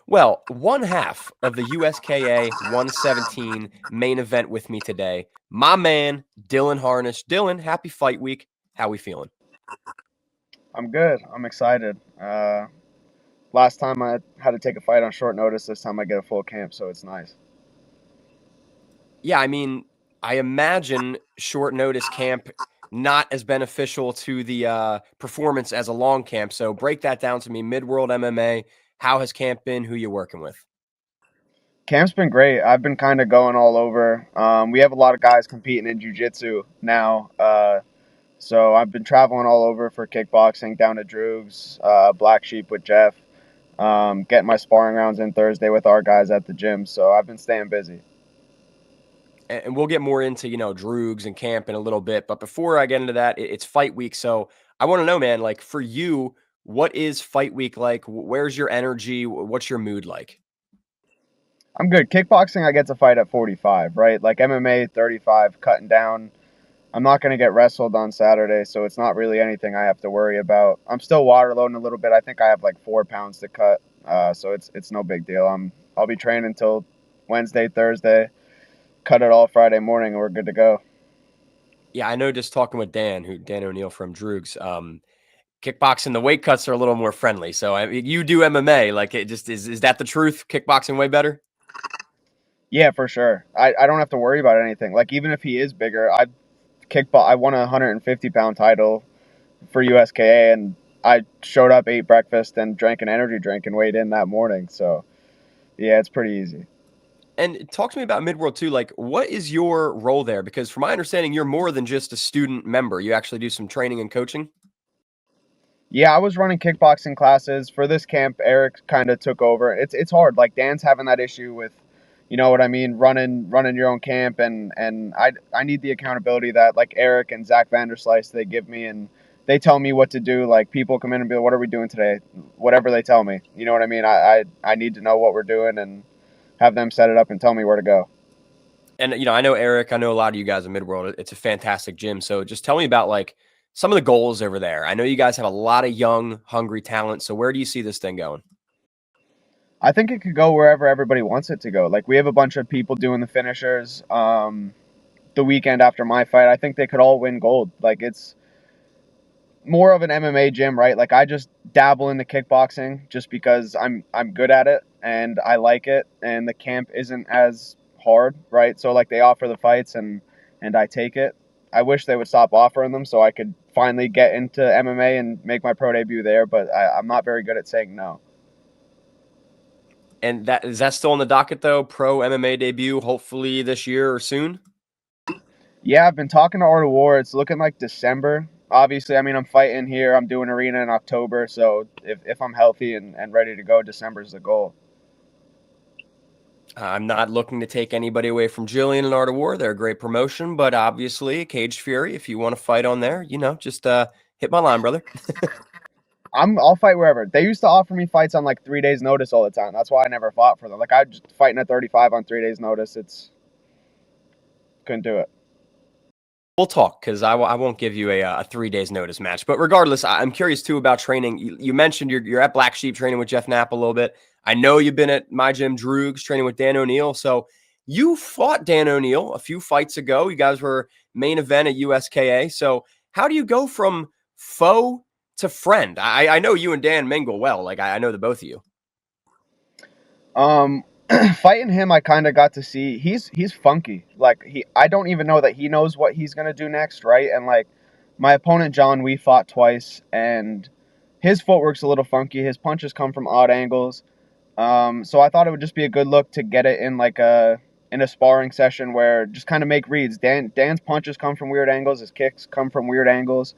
Well, one half of the USKA 117 main event with me today, my man, Dylan Harnish. Dylan, happy fight week. How we feeling? I'm good. I'm excited. Last time I had to take a fight on short notice. This time I get a full camp, so it's nice. Yeah, I mean, I imagine short notice camp not as beneficial to the performance as a long camp. So break that down to me. Mid-world MMA, how has camp been? Who you working with? Camp's been great. I've been kind of going all over. We have a lot of guys competing in jiu-jitsu now. So I've been traveling all over for kickboxing, down to Droogs, Black Sheep with Jeff, getting my sparring rounds in Thursday with our guys at the gym. So I've been staying busy. And we'll get more into, Droogs and camp in a little bit. But before I get into that, it's fight week. So I want to know, man, like for you, what is fight week like? Where's your energy? What's your mood like? I'm good. Kickboxing, I get to fight at 45, right? Like MMA, 35, cutting down. I'm not going to get wrestled on Saturday, so it's not really anything I have to worry about. I'm still water loading a little bit. I think I have like 4 pounds to cut, so it's no big deal. I'll be training until Wednesday, Thursday, cut it all Friday morning, and we're good to go. Yeah, I know just talking with Dan O'Neill from Droogs, kickboxing, the weight cuts are a little more friendly. So you do MMA. Like it just is that the truth? Kickboxing way better? Yeah, for sure. I don't have to worry about anything. Like even if he is bigger, I won a 150-pound title for USKA, and I showed up, ate breakfast, and drank an energy drink and weighed in that morning. So yeah, it's pretty easy. And talk to me about Midworld too. Like, what is your role there? Because from my understanding, you're more than just a student member. You actually do some training and coaching. Yeah, I was running kickboxing classes for this camp. Eric kind of took over. It's hard. Like Dan's having that issue with, you know what I mean, running your own camp, and I need the accountability that like Eric and Zach Vanderslice they give me, and they tell me what to do. Like people come in and be like, "What are we doing today?" Whatever they tell me. You know what I mean? I need to know what we're doing and have them set it up and tell me where to go. And I know Eric. I know a lot of you guys in Midworld. It's a fantastic gym. So just tell me about like some of the goals over there. I know you guys have a lot of young, hungry talent. So where do you see this thing going? I think it could go wherever everybody wants it to go. Like we have a bunch of people doing the finishers. The weekend after my fight, I think they could all win gold. Like it's more of an MMA gym, right? Like I just dabble into kickboxing just because I'm good at it and I like it, and the camp isn't as hard, right? So like they offer the fights and I take it. I wish they would stop offering them so I could finally get into MMA and make my pro debut there, but I'm not very good at saying no. And that is that still on the docket though? Pro MMA debut, hopefully this year or soon. Yeah, I've been talking to Art of War. It's looking like December. Obviously, I mean, I'm fighting here. I'm doing arena in October. So if I'm healthy and ready to go, December's the goal. I'm not looking to take anybody away from Jillian and Art of War. They're a great promotion, but obviously, Cage Fury, if you want to fight on there, just hit my line, brother. I'll fight wherever. They used to offer me fights on like 3 days notice all the time. That's why I never fought for them. Like I just fighting at 35 on 3 days notice. It's couldn't do it. We'll talk because I won't give you a 3 days notice match. But regardless, I'm curious too about training. You mentioned you're at Black Sheep training with Jeff Knapp a little bit. I know you've been at my gym, Droogs, training with Dan O'Neill. So you fought Dan O'Neill a few fights ago. You guys were main event at USKA. So how do you go from foe to friend? I know you and Dan mingle well. Like I know the both of you. Um, Fighting him, I kind of got to see he's funky. Like I don't even know that he knows what he's gonna do next, right? And like my opponent John, we fought twice, and his footwork's a little funky. His punches come from odd angles. So I thought it would just be a good look to get it in like a sparring session where just kind of make reads. Dan's punches come from weird angles. His kicks come from weird angles.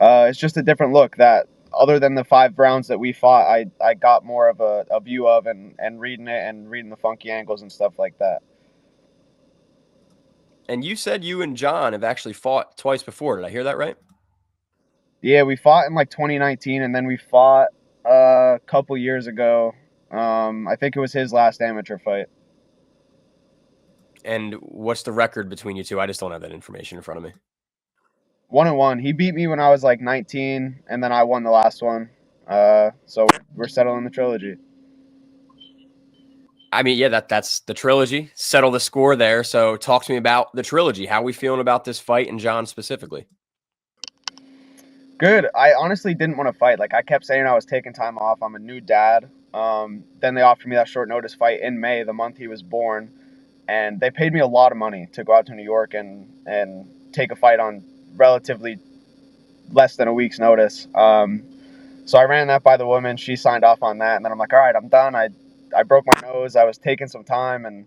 It's just a different look that other than the 5 rounds that we fought, I got more of a view of and reading it and reading the funky angles and stuff like that. And you said you and John have actually fought twice before. Did I hear that right? Yeah, we fought in like 2019, and then we fought a couple years ago. I think it was his last amateur fight. And what's the record between you two? I just don't have that information in front of me. 1-1. He beat me when I was like 19, and then I won the last one. So we're settling the trilogy. I mean, yeah, that's the Trilogy. Settle the score there. So talk to me about the Trilogy. How are we feeling about this fight and John specifically? Good. I honestly didn't want to fight. Like I kept saying I was taking time off. I'm a new dad. Then they offered me that short notice fight in May, the month he was born, and they paid me a lot of money to go out to New York and take a fight on relatively less than a week's notice. So I ran that by the woman. She signed off on that, and then I'm like, all right, I'm done. I broke my nose. I was taking some time, and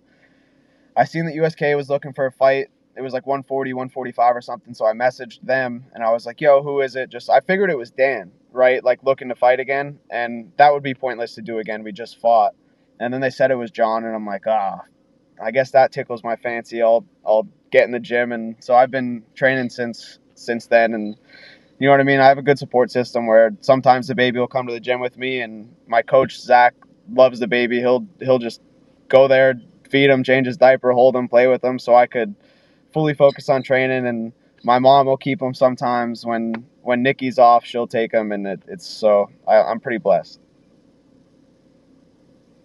I seen that USKA was looking for a fight. It was like 140, 145 or something. So I messaged them and I was like, yo, who is it? Just, I figured it was Dan, right? Like looking to fight again. And that would be pointless to do again. We just fought. And then they said it was John. And I'm like, I guess that tickles my fancy. I'll get in the gym. And so I've been training since then. And you know what I mean? I have a good support system where sometimes the baby will come to the gym with me, and my coach Zach loves the baby. He'll just go there, feed him, change his diaper, hold him, play with him, so I could fully focus on training. And my mom will keep him sometimes when Nikki's off. She'll take him, and it's so I'm pretty blessed.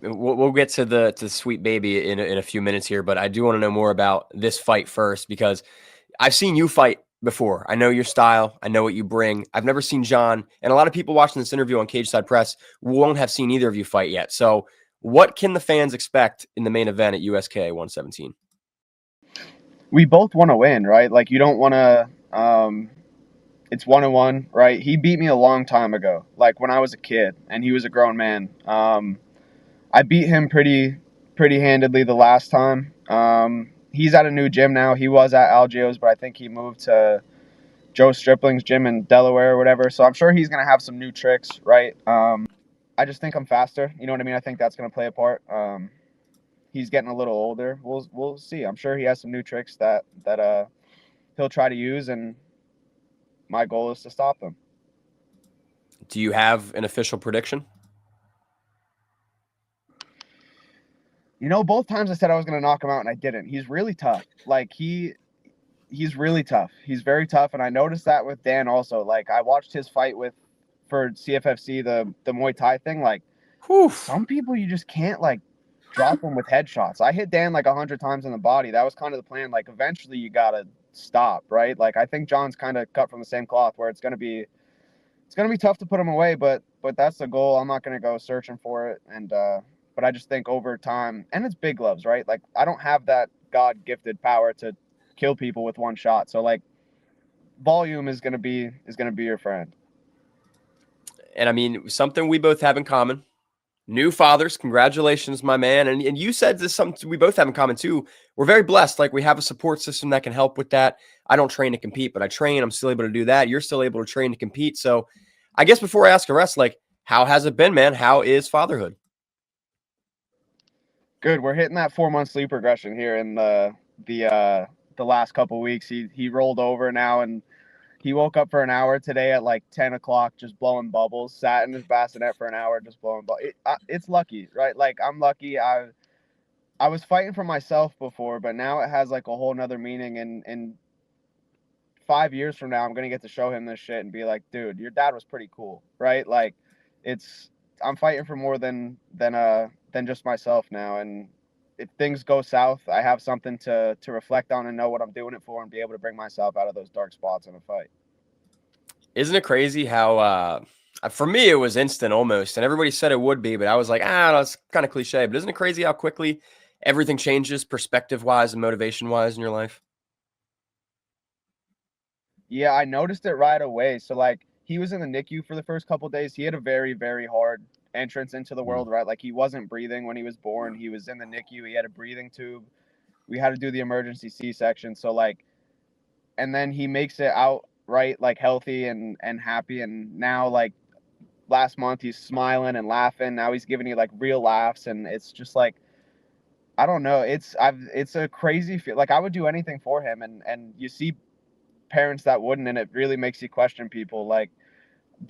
We'll get to the sweet baby in a few minutes here, but I do want to know more about this fight first because I've seen you fight before. I know your style. I know what you bring. I've never seen John, and a lot of people watching this interview on Cageside Press won't have seen either of you fight yet. So, what can the fans expect in the main event at USKA 117? We both want to win, right? Like you don't want to. It's 1-1, right? He beat me a long time ago, like when I was a kid, and he was a grown man. I beat him pretty handedly the last time. He's at a new gym now. He was at Algio's, but I think he moved to Joe Stripling's gym in Delaware or whatever. So I'm sure he's gonna have some new tricks, right? I just think I'm faster. You know what I mean? I think that's gonna play a part. He's getting a little older. We'll see. I'm sure he has some new tricks that he'll try to use, and my goal is to stop him. Do you have an official prediction? You know, both times I said I was gonna knock him out and I didn't. He's really tough. Like he's really tough. He's very tough, and I noticed that with Dan also. Like I watched his fight for CFFC, the Muay Thai thing. Like Whew. some people you just can't like drop them with headshots. I hit Dan like 100 times in the body. That was kind of the plan. Like eventually you gotta stop, right? Like I think John's kind of cut from the same cloth where it's gonna be tough to put him away, but that's the goal. I'm not gonna go searching for it, and but I just think over time, and it's big gloves, right? Like I don't have that God gifted power to kill people with one shot. So like volume is gonna be your friend. And I mean, something we both have in common. New fathers, congratulations, my man. And you said this is something we both have in common too. We're very blessed. Like we have a support system that can help with that. I don't train to compete, but I train. I'm still able to do that. You're still able to train to compete. So I guess before I ask the rest, like, how has it been, man? How is fatherhood? Good. We're hitting that 4 month sleep regression here in the last couple weeks. He rolled over now, and he woke up for an hour today at like 10 o'clock, just blowing bubbles. Sat in his bassinet for an hour, just blowing bubbles. It's lucky, right? Like I'm lucky. I was fighting for myself before, but now it has like a whole nother meaning. And 5 years from now, I'm gonna get to show him this shit and be like, dude, your dad was pretty cool, right? Like, it's I'm fighting for more than just myself now. And if things go south, I have something to reflect on and know what I'm doing it for, and be able to bring myself out of those dark spots in a fight. Isn't it crazy how, for me, it was instant almost, and everybody said it would be, but I was like, that's kind of cliche. But isn't it crazy how quickly everything changes perspective wise and motivation wise in your life? Yeah, I noticed it right away. So like he was in the NICU for the first couple days. He had a very, very hard entrance into the Mm. world, right? Like he wasn't breathing when he was born. He was in the NICU. He had a breathing tube. We had to do the emergency C-section. So like, and then he makes it out right, like healthy and happy. And now like last month he's smiling and laughing. Now he's giving you like real laughs, and it's just like I don't know. It's a crazy feel. Like I would do anything for him, and you see parents that wouldn't, and it really makes you question people. Like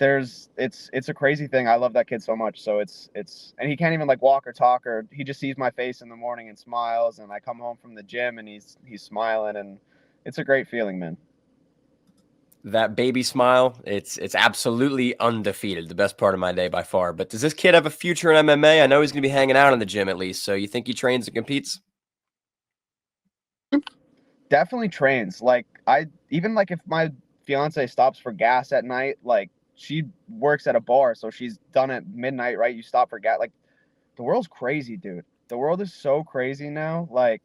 it's a crazy thing. I love that kid so much. So it's and he can't even like walk or talk, or he just sees my face in the morning and smiles, and I come home from the gym and he's smiling, and it's a great feeling, man. That baby smile, it's absolutely undefeated. The best part of my day by far. But does this kid have a future in MMA? I know he's going to be hanging out in the gym at least. So you think he trains and competes? Definitely trains. Like I even like if my fiance stops for gas at night, like she works at a bar, so she's done at midnight, right? You stop for gas. Like the world's crazy, dude. The world is so crazy now. Like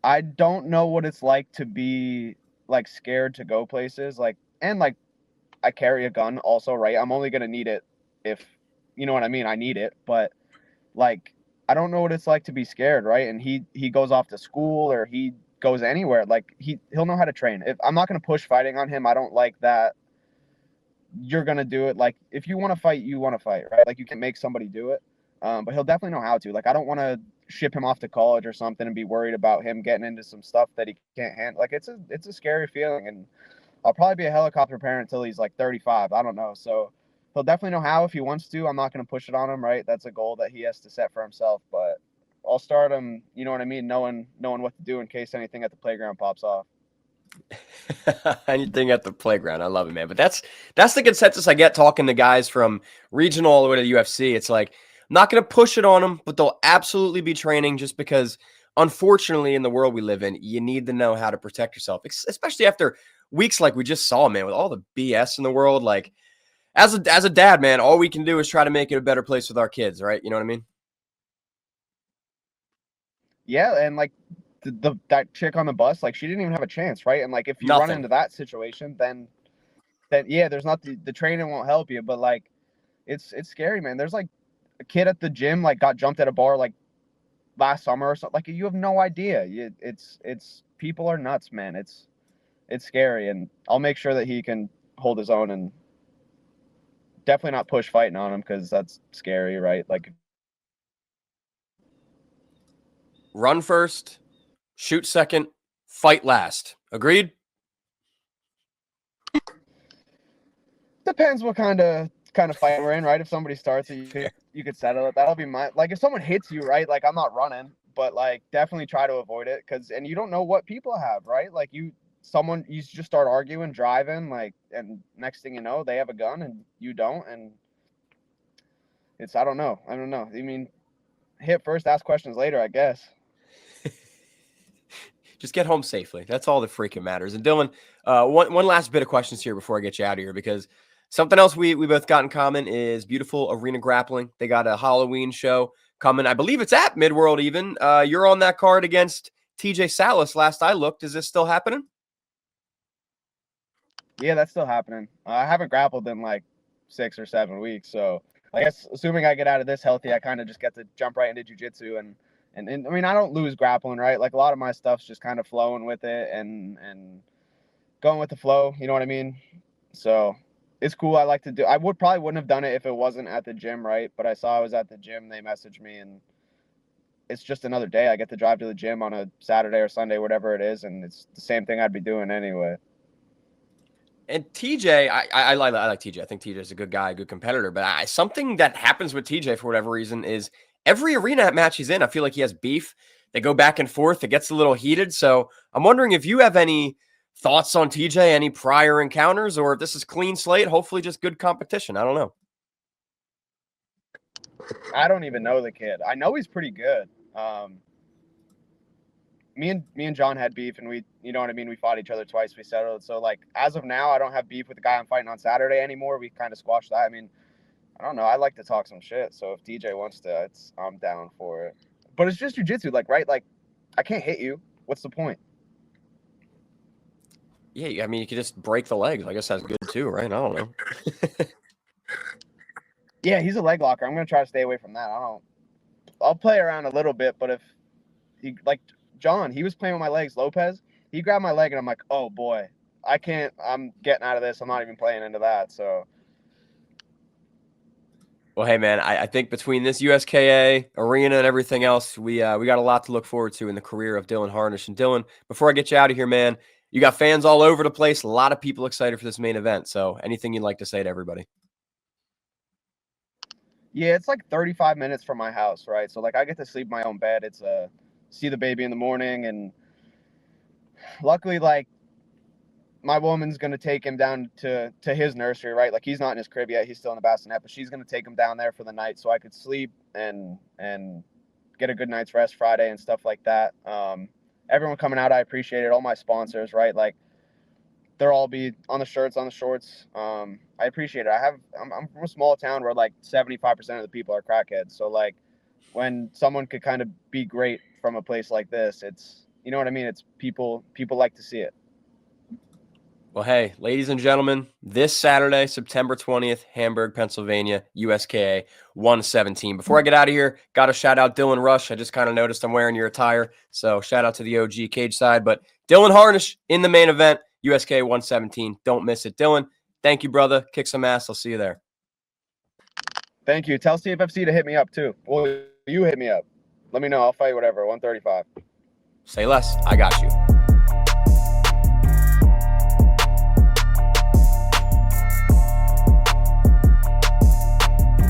I don't know what it's like to be like scared to go places. Like and like I carry a gun also, right? I'm only gonna need it if you know what I mean. I need it, but like I don't know what it's like to be scared, right? And he goes off to school or he goes anywhere. Like he'll know how to train. If I'm not gonna push fighting on him, I don't like that. You're gonna do it. Like if you want to fight, you want to fight, right? Like you can make somebody do it. But he'll definitely know how to. Like I don't want to ship him off to college or something and be worried about him getting into some stuff that he can't handle. Like it's a scary feeling, and I'll probably be a helicopter parent until he's like 35. I don't know. So he'll definitely know how if he wants to. I'm not going to push it on him, right? That's a goal that he has to set for himself. But I'll start him, you know what I mean, knowing what to do in case anything at the playground pops off. Anything at the playground. I love it, man. But that's the consensus I get talking to guys from regional all the way to the UFC. It's like I'm not going to push it on them, but they'll absolutely be training just because, unfortunately, in the world we live in, you need to know how to protect yourself, especially after weeks like we just saw, man, with all the BS in the world. Like as a dad, man, all we can do is try to make it a better place with our kids, right? You know what I mean? Yeah, and like that chick on the bus, like she didn't even have a chance, right? And like if you run Nothing. into that situation, then yeah, there's not the training won't help you, but like it's scary, man. There's like a kid at the gym like got jumped at a bar like last summer or something. Like you have no idea. It's people are nuts, man. It's scary, and I'll make sure that he can hold his own and definitely not push fighting on him because that's scary, right? Like Run first, shoot second, fight last. Agreed? depends what kind of fight we're in, right? If somebody starts it, Fair. you could settle it. That'll be my like if someone hits you, right? Like I'm not running, but like definitely try to avoid it because and you don't know what people have, right? Like you just start arguing, driving, like and next thing you know they have a gun and you don't, and it's I don't know. I mean, hit first, ask questions later, I guess. Just get home safely. That's all that freaking matters. And Dylan, one last bit of questions here before I get you out of here, because something else we both got in common is beautiful arena grappling. They got a Halloween show coming. I believe it's at Midworld even. You're on that card against TJ Salas last I looked. Is this still happening? Yeah, that's still happening. I haven't grappled in like 6 or 7 weeks, so I guess assuming I get out of this healthy, I kind of just get to jump right into jujitsu and I mean I don't lose grappling, right? Like a lot of my stuff's just kind of flowing with it and going with the flow. You know what I mean? So it's cool. I like to do. I wouldn't have done it if it wasn't at the gym, right? But I saw I was at the gym. They messaged me, and it's just another day. I get to drive to the gym on a Saturday or Sunday, whatever it is, and it's the same thing I'd be doing anyway. And TJ, I like TJ. I think TJ is a good guy, a good competitor. But something that happens with TJ for whatever reason is every arena match he's in, I feel like he has beef. They go back and forth. It gets a little heated. So I'm wondering if you have any thoughts on TJ, any prior encounters, or if this is clean slate. Hopefully, just good competition. I don't know. I don't even know the kid. I know he's pretty good. Um, me and John had beef, and we, you know what I mean. We fought each other twice. We settled. So like as of now, I don't have beef with the guy I'm fighting on Saturday anymore. We kind of squashed that. I mean, I don't know. I like to talk some shit. So if DJ wants to, I'm down for it. But it's just jujitsu, like right? Like I can't hit you. What's the point? Yeah, I mean, you could just break the legs. I guess that's good too, right? I don't know. Yeah, he's a leg locker. I'm gonna try to stay away from that. I don't. I'll play around a little bit, but if he like John, he was playing with my legs. Lopez, he grabbed my leg, and I'm like, oh boy, I can't. I'm getting out of this. I'm not even playing into that. So Well, hey man, I think between this USKA arena and everything else, we got a lot to look forward to in the career of Dylan Harnish. And Dylan, before I get you out of here, man, you got fans all over the place. A lot of people excited for this main event. So, anything you'd like to say to everybody? yeah, it's like 35 minutes from my house, right? So like I get to sleep in my own bed. It's see the baby in the morning, and luckily like my woman's gonna take him down to his nursery, right? Like he's not in his crib yet; he's still in the bassinet, but she's gonna take him down there for the night so I could sleep and get a good night's rest Friday and stuff like that. Everyone coming out, I appreciate it. All my sponsors, right? Like they'll all be on the shirts, on the shorts. I appreciate it. I'm from a small town where like 75% of the people are crackheads. So like when someone could kind of be great from a place like this, it's, you know what I mean? It's people like to see it. Well, hey, ladies and gentlemen, this Saturday, September 20th, Hamburg, Pennsylvania, USKA 117. Before I get out of here, got to shout out Dylan Rush. I just kind of noticed I'm wearing your attire. So shout out to the OG Cageside. But Dylan Harnish in the main event, USKA 117. Don't miss it. Dylan, thank you, brother. Kick some ass. I'll see you there. Thank you. Tell CFFC to hit me up too. Well, you hit me up. Let me know. I'll fight whatever, 135. Say less. I got you.